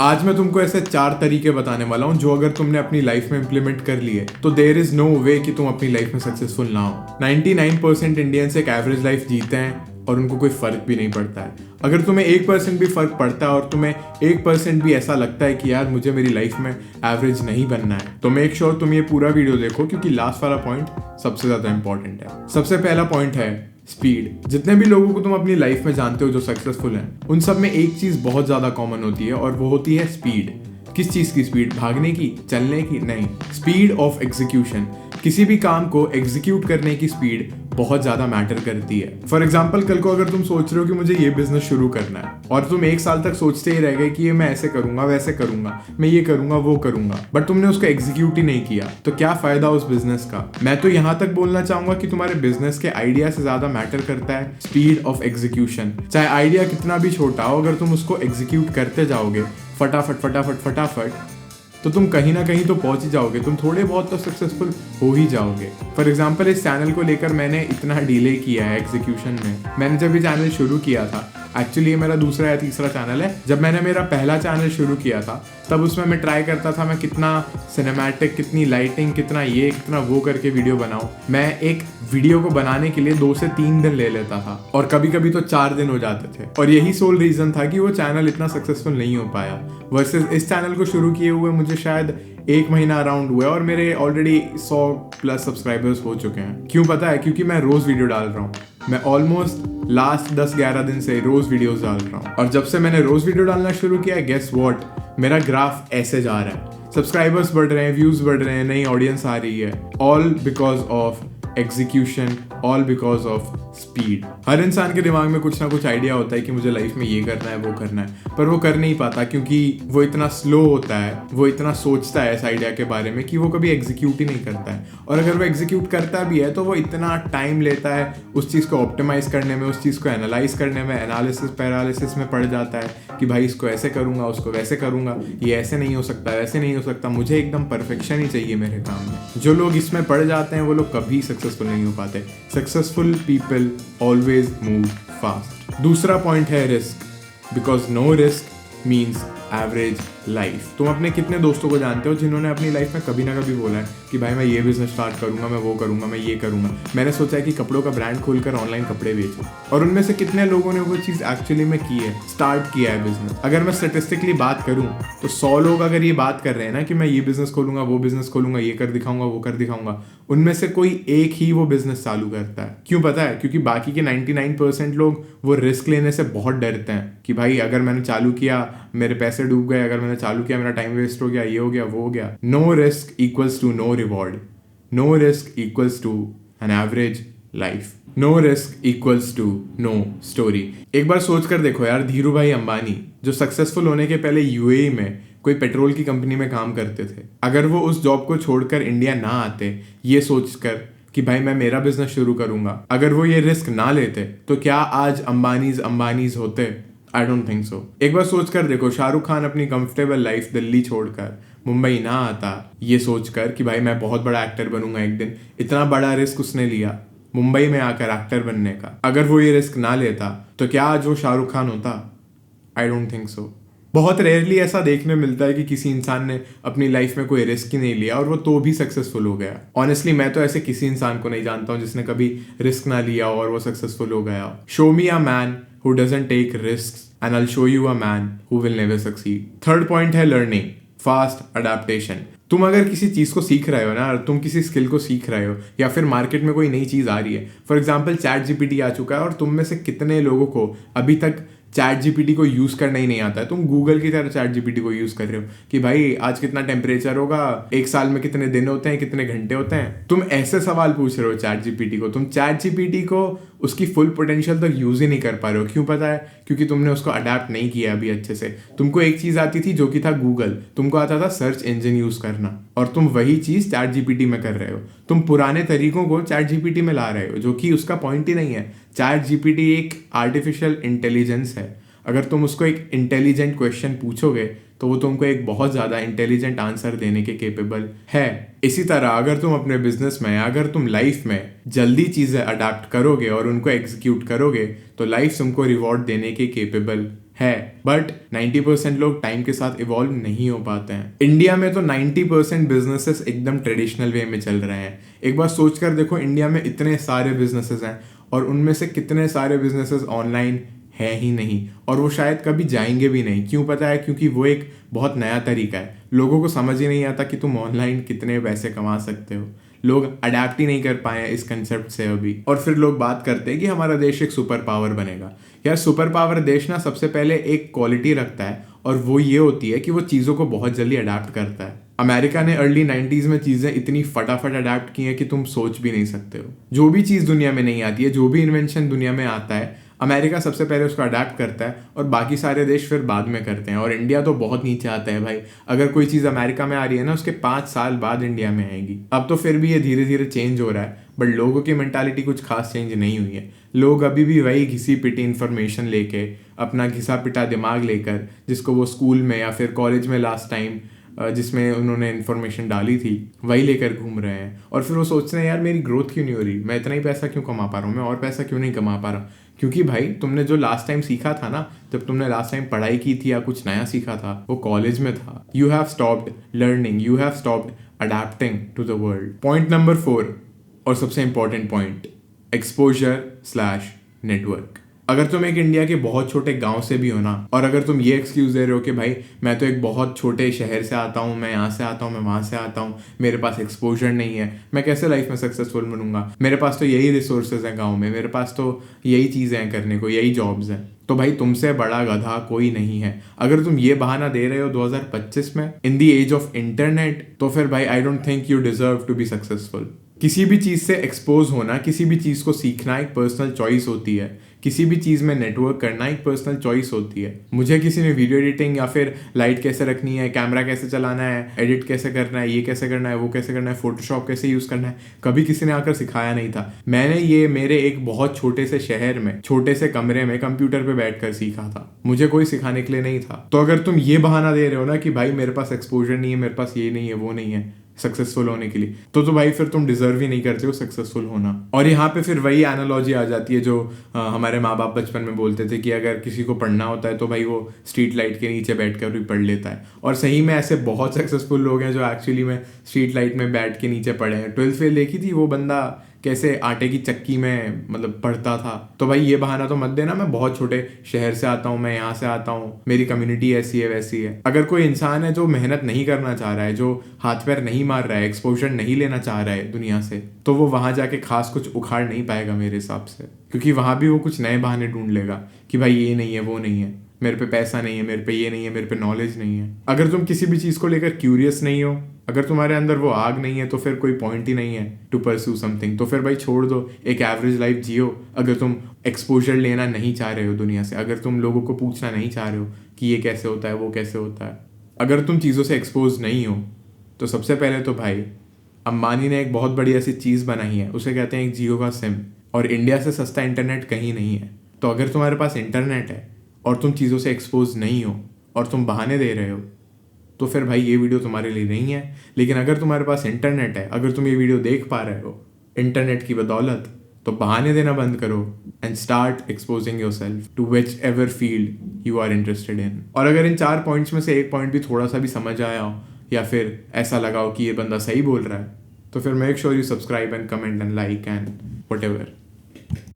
आज मैं तुमको ऐसे 4 तरीके बताने वाला हूँ जो अगर तुमने अपनी लाइफ में इम्प्लीमेंट कर लिए तो देयर इज नो वे कि तुम अपनी लाइफ में सक्सेसफुल ना हो। 99% इंडियंस एक एवरेज लाइफ जीते हैं और उनको कोई फर्क भी नहीं पड़ता है। अगर तुम्हें 1% भी फर्क पड़ता है और तुम्हें 1% भी ऐसा लगता है कि यार मुझे मेरी लाइफ में एवरेज नहीं बनना है, तो मेक श्योर तुम ये पूरा वीडियो देखो, क्योंकि लास्ट वाला पॉइंट सबसे ज्यादा इंपॉर्टेंट है। सबसे पहला पॉइंट है स्पीड। जितने भी लोगों को तुम अपनी लाइफ में जानते हो जो सक्सेसफुल हैं, उन सब में एक चीज बहुत ज्यादा कॉमन होती है और वो होती है स्पीड। किस चीज की स्पीड? भागने की, चलने की? नहीं, स्पीड ऑफ एग्जीक्यूशन। किसी भी काम को एग्जीक्यूट करने की स्पीड बहुत ज्यादा मैटर करती है। फॉर एग्जाम्पल, कल को अगर तुम सोच रहे हो कि मुझे ये बिजनेस शुरू करना है और तुम 1 साल तक सोचते ही रह गए कि ये मैं ऐसे करूंगा, वैसे करूंगा, मैं ये करूंगा, वो करूंगा, बट तुमने उसको एग्जीक्यूट ही नहीं किया, तो क्या फायदा उस बिजनेस का? मैं तो यहां तक बोलना चाहूंगा कि तुम्हारे बिजनेस के आइडिया से ज्यादा मैटर करता है स्पीड ऑफ एग्जीक्यूशन। चाहे आइडिया कितना भी छोटा हो, अगर तुम उसको एग्जीक्यूट करते जाओगे फटाफट फटाफट फटाफट, तो तुम कहीं ना कहीं तो पहुंच ही जाओगे। तुम थोड़े बहुत तो सक्सेसफुल हो ही जाओगे। फॉर एग्जाम्पल, इस चैनल को लेकर मैंने इतना डिले किया है एग्जीक्यूशन में। मैंने जब ये चैनल शुरू किया था, एक्चुअली ये मेरा दूसरा या तीसरा चैनल है। जब मैंने मेरा पहला चैनल शुरू किया था तब उसमें मैं ट्राई करता था मैं कितना सिनेमैटिक, कितनी लाइटिंग, कितना ये, कितना वो करके वीडियो बनाऊं। मैं एक वीडियो को बनाने के लिए 2 से 3 दिन ले लेता था और कभी कभी तो 4 दिन हो जाते थे, और यही सोल रीजन था कि वो चैनल इतना सक्सेसफुल नहीं हो पाया। वर्सेस इस चैनल को शुरू किए हुए मुझे शायद 1 महीना अराउंड हुआ और मेरे ऑलरेडी 100+ सब्सक्राइबर्स हो चुके हैं। क्यों पता है? क्योंकि मैं रोज वीडियो डाल रहा हूँ। मैं ऑलमोस्ट लास्ट 10-11 दिन से रोज वीडियोस डाल रहा हूँ, और जब से मैंने रोज वीडियो डालना शुरू किया, गेस व्हाट, मेरा ग्राफ ऐसे जा रहा है। सब्सक्राइबर्स बढ़ रहे हैं, व्यूज बढ़ रहे हैं, नई ऑडियंस आ रही है, all because of execution, all because of speed. हर इंसान के दिमाग में कुछ ना कुछ आइडिया होता है कि मुझे लाइफ में ये करना है, वो करना है, पर वो कर नहीं पाता क्योंकि वो इतना स्लो होता है, वो इतना सोचता है इस आइडिया के बारे में कि वो कभी एग्जीक्यूट ही नहीं करता है। और अगर वो एग्जीक्यूट करता भी है तो वो इतना टाइम लेता है उस चीज़ को ऑप्टिमाइज करने में, उस चीज़ को एनालाइज करने में, एनालिसिस पैरालिसिस में पड़ जाता है कि भाई इसको ऐसे करूंगा, उसको वैसे करूंगा, ये ऐसे नहीं हो सकता, वैसे नहीं हो सकता, मुझे एकदम परफेक्शन ही चाहिए मेरे काम में। जो लोग इसमें पड़ जाते हैं वो लोग कभी सक्सेसफुल नहीं हो पाते। Successful people always move fast। दूसरा पॉइंट है risk, because no risk means average life. तुम अपने कितने दोस्तों को जानते हो जिन्होंने अपनी लाइफ में कभी ना कभी बोला है कि भाई मैं ये बिजनेस स्टार्ट करूंगा, मैं वो करूंगा, मैं ये करूंगा, मैंने सोचा है कि कपड़ों का ब्रांड खोलकर ऑनलाइन कपड़े बेचूं, और उनमें से कितने लोगों ने वो चीज़ एक्चुअली में की है, स्टार्ट किया है बिजनेस? अगर मैं स्टेटिस्टिकली बात करूं तो 100 लोग अगर ये बात कर रहे हैं ना कि मैं ये बिजनेस खोलूंगा, वो बिजनेस खोलूंगा, ये कर दिखाऊंगा, वो कर दिखाऊंगा, उनमें से कोई एक ही वो बिजनेस चालू करता है। क्यों पता है? क्योंकि बाकी के 99% लोग वो रिस्क लेने से बहुत डरते हैं कि भाई अगर मैंने चालू किया मेरे पैसे डूब गए, अगर मैंने चालू किया मेरा टाइम वेस्ट हो गया, ये हो गया, वो हो गया। No risk equals to no reward. No risk equals to an average life. No risk equals to no story. एक बार सोच कर देखो यार, धीरू भाई अंबानी जो सक्सेसफुल होने के पहले यूएई में कोई पेट्रोल की कंपनी में काम करते थे, अगर वो उस जॉब को छोड़कर इंडिया ना आते ये सोचकर कि भाई मैं मेरा बिजनेस शुरू करूंगा, अगर वो ये रिस्क ना लेते तो क्या आज अंबानीज होते? आई डोंट थिंक सो। एक बार सोच कर देखो, शाहरुख खान अपनी कंफर्टेबल लाइफ दिल्ली छोड़कर मुंबई ना आता ये सोचकर कि भाई मैं बहुत बड़ा एक्टर बनूंगा एक दिन, इतना बड़ा रिस्क उसने लिया मुंबई में आकर एक्टर बनने का। अगर वो ये रिस्क ना लेता तो क्या आज वो शाहरुख खान होता? आई डोंट थिंक सो। बहुत रेयरली ऐसा देखने मिलता है कि किसी इंसान ने अपनी लाइफ में कोई रिस्क ही नहीं लिया और वो तो भी सक्सेसफुल हो गया। ऑनेस्टली मैं तो ऐसे किसी इंसान को नहीं जानता हूँ जिसने कभी रिस्क ना लिया और वो सक्सेसफुल हो गया। Show me a man who doesn't take risks and I'll show you a man who will never succeed। Third point है लर्निंग, फास्ट अडेप्टेशन। तुम अगर किसी चीज़ को सीख रहे हो ना, तुम किसी स्किल को सीख रहे हो या फिर मार्केट में कोई नई चीज़ आ रही है, फॉर एग्जाम्पल चैट जीपीटी आ चुका है और तुम में से कितने लोगों को अभी तक चैट जीपीटी को यूज़ करना ही नहीं आता है? तुम गूगल की तरह चैट जीपीटी को यूज़ कर रहे हो कि भाई आज कितना टेम्परेचर होगा, 1 साल में कितने दिन होते हैं, कितने घंटे होते हैं। तुम ऐसे सवाल पूछ रहे हो चैट जीपीटी को। तुम चैट जीपीटी को उसकी फुल पोटेंशियल तक यूज़ ही नहीं कर पा रहे हो। क्यों पता है? क्योंकि तुमने उसको अडेप्ट नहीं किया अभी अच्छे से। तुमको एक चीज़ आती थी जो कि था गूगल, तुमको आता था सर्च इंजन यूज़ करना, और तुम वही चीज़ चैट जीपीटी में कर रहे हो। तुम पुराने तरीकों को चैट जीपीटी में ला रहे हो, जो कि उसका पॉइंट ही नहीं है। चैट जीपीटी एक आर्टिफिशियल इंटेलिजेंस है। अगर तुम उसको एक इंटेलिजेंट क्वेश्चन पूछोगे तो वो तुमको एक बहुत ज़्यादा इंटेलिजेंट आंसर देने के केपेबल है। इसी तरह अगर तुम अपने बिजनेस में, अगर तुम लाइफ में जल्दी चीज़ें अडाप्ट करोगे और उनको एग्जीक्यूट करोगे तो लाइफ तुमको रिवॉर्ड देने के केपेबल है, बट 90% लोग टाइम के साथ इवॉल्व नहीं हो पाते हैं। इंडिया में तो 90% बिजनेसेस एकदम ट्रेडिशनल वे में चल रहे हैं। एक बार सोच कर देखो, इंडिया में इतने सारे बिजनेसेस हैं और उनमें से कितने सारे बिजनेसेस ऑनलाइन है ही नहीं, और वो शायद कभी जाएंगे भी नहीं। क्यों पता है? क्योंकि वो एक बहुत नया तरीका है। लोगों को समझ ही नहीं आता कि तुम ऑनलाइन कितने पैसे कमा सकते हो। लोग अडेप्ट ही नहीं कर पाए हैं इस कंसेप्ट से अभी। और फिर लोग बात करते हैं कि हमारा देश एक सुपर पावर बनेगा। यार, सुपर पावर देश ना सबसे पहले एक क्वालिटी रखता है, और वो ये होती है कि वो चीज़ों को बहुत जल्दी अडेप्ट करता है। अमेरिका ने अर्ली 90s में चीज़ें इतनी फटाफट अडेप्ट की हैं कि तुम सोच भी नहीं सकते हो। जो भी चीज़ दुनिया में नहीं आती है, जो भी इन्वेंशन दुनिया में आता है, अमेरिका सबसे पहले उसको अडेप्ट करता है और बाकी सारे देश फिर बाद में करते हैं। और इंडिया तो बहुत नीचे आता है भाई। अगर कोई चीज़ अमेरिका में आ रही है ना, उसके 5 साल बाद इंडिया में आएगी। अब तो फिर भी ये धीरे धीरे चेंज हो रहा है, बट लोगों की मेंटालिटी कुछ खास चेंज नहीं हुई है। लोग अभी भी वही घिसी पिटी इन्फॉर्मेशन लेके, अपना घिसा पिटा दिमाग लेकर, जिसको वो स्कूल में या फिर कॉलेज में लास्ट टाइम जिसमें उन्होंने इन्फॉर्मेशन डाली थी, वही लेकर घूम रहे हैं। और फिर वो सोचते हैं, यार मेरी ग्रोथ क्यों नहीं हो रही, मैं इतना ही पैसा क्यों कमा पा रहा हूँ, मैं और पैसा क्यों नहीं कमा पा रहा। क्योंकि भाई तुमने जो लास्ट टाइम सीखा था ना, जब तुमने लास्ट टाइम पढ़ाई की थी या कुछ नया सीखा था, वो कॉलेज में था। You have stopped learning, you have stopped adapting to the world. Point number 4 और सबसे इंपॉर्टेंट पॉइंट, एक्सपोजर/नेटवर्क। अगर तुम एक इंडिया के बहुत छोटे गांव से भी हो ना, और अगर तुम ये एक्सक्यूज दे रहे हो कि भाई मैं तो एक बहुत छोटे शहर से आता हूँ, मैं यहाँ से आता हूँ, मैं वहाँ से आता हूँ, मेरे पास एक्सपोजर नहीं है, मैं कैसे लाइफ में सक्सेसफुल बनूंगा, मेरे पास तो यही रिसोर्सेज हैं गाँव में, मेरे पास तो यही चीज़ें हैं करने को, यही जॉब्स हैं, तो भाई तुमसे बड़ा गधा कोई नहीं है। अगर तुम ये बहाना दे रहे हो 2025 में in the age of internet, तो फिर भाई I don't think you deserve to be successful. किसी भी चीज़ से एक्सपोज होना, किसी भी चीज़ को सीखना एक पर्सनल चॉइस होती है। किसी भी चीज़ में नेटवर्क करना एक पर्सनल चॉइस होती है। मुझे किसी ने वीडियो एडिटिंग या फिर लाइट कैसे रखनी है, कैमरा कैसे चलाना है, एडिट कैसे करना है, ये कैसे करना है, वो कैसे करना है, फोटोशॉप कैसे यूज़ करना है, कभी किसी ने आकर सिखाया नहीं था। मैंने ये मेरे एक बहुत छोटे से शहर में, छोटे से कमरे में कंप्यूटर पे बैठकर सीखा था। मुझे कोई सिखाने के लिए नहीं था। तो अगर तुम ये बहाना दे रहे हो ना कि भाई मेरे पास एक्सपोजर नहीं है, मेरे पास ये नहीं है, वो नहीं है सक्सेसफुल होने के लिए, तो भाई फिर तुम डिजर्व ही नहीं करते हो सक्सेसफुल होना। और यहाँ पे फिर वही एनालॉजी आ जाती है जो हमारे माँ बाप बचपन में बोलते थे कि अगर किसी को पढ़ना होता है तो भाई वो स्ट्रीट लाइट के नीचे बैठकर भी पढ़ लेता है। और सही में ऐसे बहुत सक्सेसफुल लोग हैं जो एक्चुअली में स्ट्रीट लाइट में बैठ के नीचे पढ़े हैं। 12th फेल देखी थी, वो बंदा कैसे आटे की चक्की में मतलब पढ़ता था। तो भाई ये बहाना तो मत देना, मैं बहुत छोटे शहर से आता हूँ, मैं यहाँ से आता हूँ, मेरी कम्युनिटी ऐसी है वैसी है। अगर कोई इंसान है जो मेहनत नहीं करना चाह रहा है, जो हाथ पैर नहीं मार रहा है, एक्सपोजर नहीं लेना चाह रहा है दुनिया से, तो वो वहां जाके खास कुछ उखाड़ नहीं पाएगा मेरे हिसाब से। क्योंकि वहां भी वो कुछ नए बहाने ढूंढ लेगा कि भाई ये नहीं है, वो नहीं है, मेरे पे पैसा नहीं है, मेरे पे ये नहीं है, मेरे पे नॉलेज नहीं है। अगर तुम किसी भी चीज़ को लेकर क्यूरियस नहीं हो, अगर तुम्हारे अंदर वो आग नहीं है, तो फिर कोई पॉइंट ही नहीं है टू परस्यू समथिंग। तो फिर भाई छोड़ दो, एक एवरेज लाइफ जियो। अगर तुम एक्सपोजर लेना नहीं चाह रहे हो दुनिया से, अगर तुम लोगों को पूछना नहीं चाह रहे हो कि ये कैसे होता है, वो कैसे होता है, अगर तुम चीज़ों से एक्सपोज नहीं हो, तो सबसे पहले तो भाई अंबानी ने एक बहुत बड़ी ऐसी चीज़ बनाई है, उसे कहते हैं एक जियो का सिम। और इंडिया से सस्ता इंटरनेट कहीं नहीं है। तो अगर तुम्हारे पास इंटरनेट है और तुम चीज़ों से एक्सपोज नहीं हो और तुम बहाने दे रहे हो, तो फिर भाई ये वीडियो तुम्हारे लिए नहीं है। लेकिन अगर तुम्हारे पास इंटरनेट है, अगर तुम ये वीडियो देख पा रहे हो इंटरनेट की बदौलत, तो बहाने देना बंद करो and start exposing yourself to whichever field you are interested in. और अगर इन 4 पॉइंट्स में से एक पॉइंट भी थोड़ा सा भी समझ आया हो, या फिर ऐसा लगा हो कि ये बंदा सही बोल रहा है, तो फिर make sure you subscribe and comment and like and whatever.